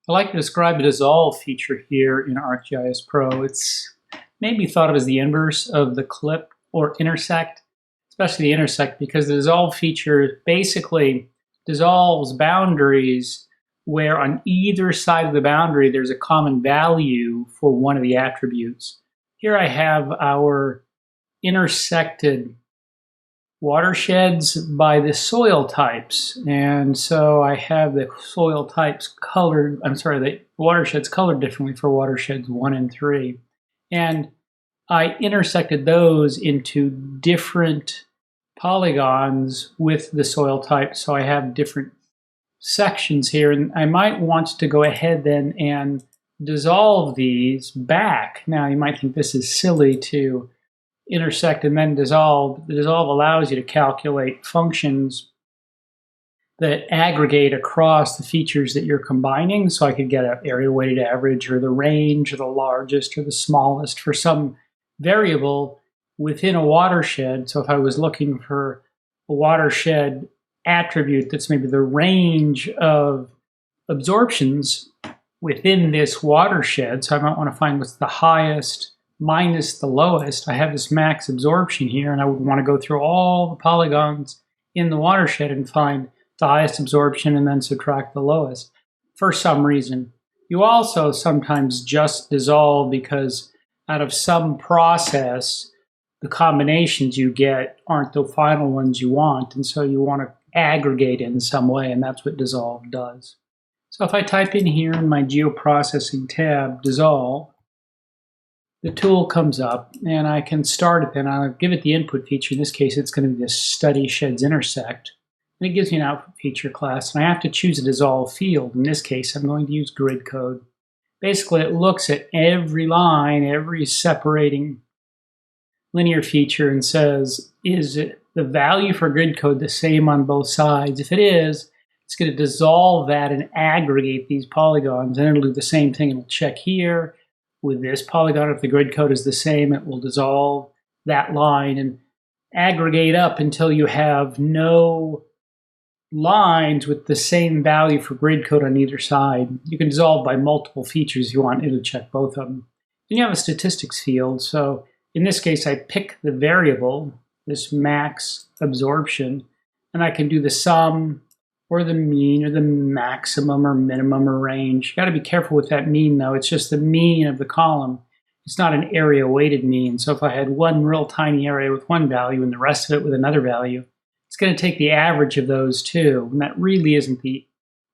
I like to describe the dissolve feature here in ArcGIS Pro. It's maybe thought of as the inverse of the clip or intersect, especially the intersect, because the dissolve feature basically dissolves boundaries where on either side of the boundary there's a common value for one of the attributes. Here I have our intersected watersheds by the soil types. And so I have the soil types colored, the watersheds colored differently for watersheds 1 and 3. And I intersected those into different polygons with the soil type. So I have different sections here, and I might want to go ahead then and dissolve these back. Now you might think this is silly to intersect and then dissolve. The dissolve allows you to calculate functions that aggregate across the features that you're combining. So I could get an area weighted average or the range or the largest or the smallest for some variable within a watershed. So if I was looking for a watershed attribute that's maybe the range of absorptions within this watershed, so I might want to find what's the highest minus the lowest. I have this max absorption here, and I would want to go through all the polygons in the watershed and find the highest absorption and then subtract the lowest for some reason. You also sometimes just dissolve because out of some process, the combinations you get aren't the final ones you want, and so you want to aggregate in some way, and that's what dissolve does. So if I type in here in my geoprocessing tab, dissolve, the tool comes up, and I can start it then. I'll give it the input feature. In this case, it's going to be this study sheds intersect. And it gives me an output feature class, and I have to choose a dissolve field. In this case, I'm going to use grid code. Basically, it looks at every line, every separating linear feature, and says, is it the value for grid code the same on both sides? If it is, it's going to dissolve that and aggregate these polygons, and it'll do the same thing. It'll check here. With this polygon, if the grid code is the same, it will dissolve that line and aggregate up until you have no lines with the same value for grid code on either side. You can dissolve by multiple features if you want. It'll check both of them. Then you have a statistics field. So in this case, I pick the variable, this max absorption, and I can do the sum or the mean or the maximum or minimum or range. You got to be careful with that mean, though. It's just the mean of the column. It's not an area weighted mean. So if I had one real tiny area with one value and the rest of it with another value, it's going to take the average of those two. And that really isn't the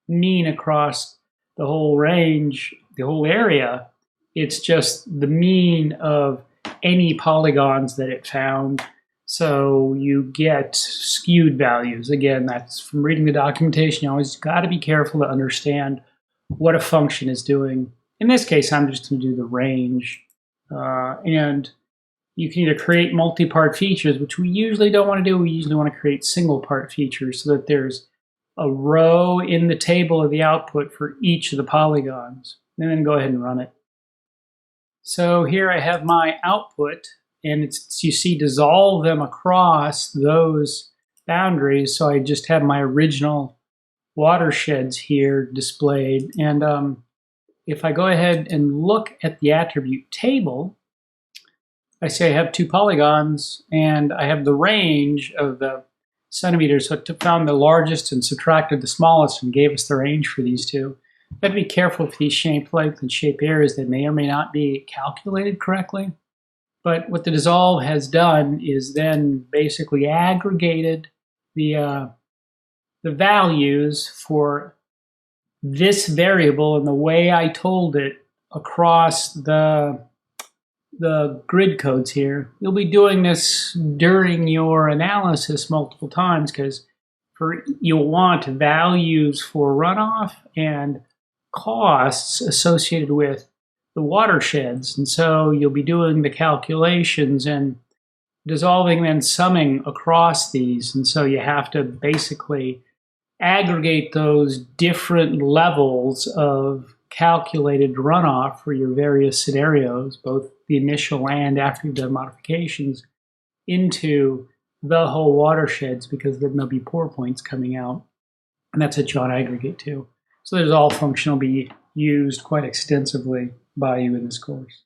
mean across the whole range, the whole area. It's just the mean of any polygons that it found. So you get skewed values. Again, that's from reading the documentation. You always got to be careful to understand what a function is doing. In this case, I'm just going to do the range. And you can either create multi-part features, which we usually don't want to do. We usually want to create single-part features so that there's a row in the table of the output for each of the polygons. And then go ahead and run it. So here I have my output. And it's, you see, dissolve them across those boundaries. So I just have my original watersheds here displayed. And if I go ahead and look at the attribute table, I say I have two polygons, and I have the range of the centimeters. So it found the largest and subtracted the smallest and gave us the range for these two. You have to be careful with these shape length and shape areas that may or may not be calculated correctly. But what the dissolve has done is then basically aggregated the values for this variable and the way I told it across the grid codes here. You'll be doing this during your analysis multiple times because you'll want values for runoff and costs associated with the watersheds, and so you'll be doing the calculations and dissolving and summing across these, and so you have to basically aggregate those different levels of calculated runoff for your various scenarios, both the initial and after you've done modifications, into the whole watersheds, because then there'll be pour points coming out, and that's what you want to aggregate to. So the dissolve function will be used quite extensively by you in this course.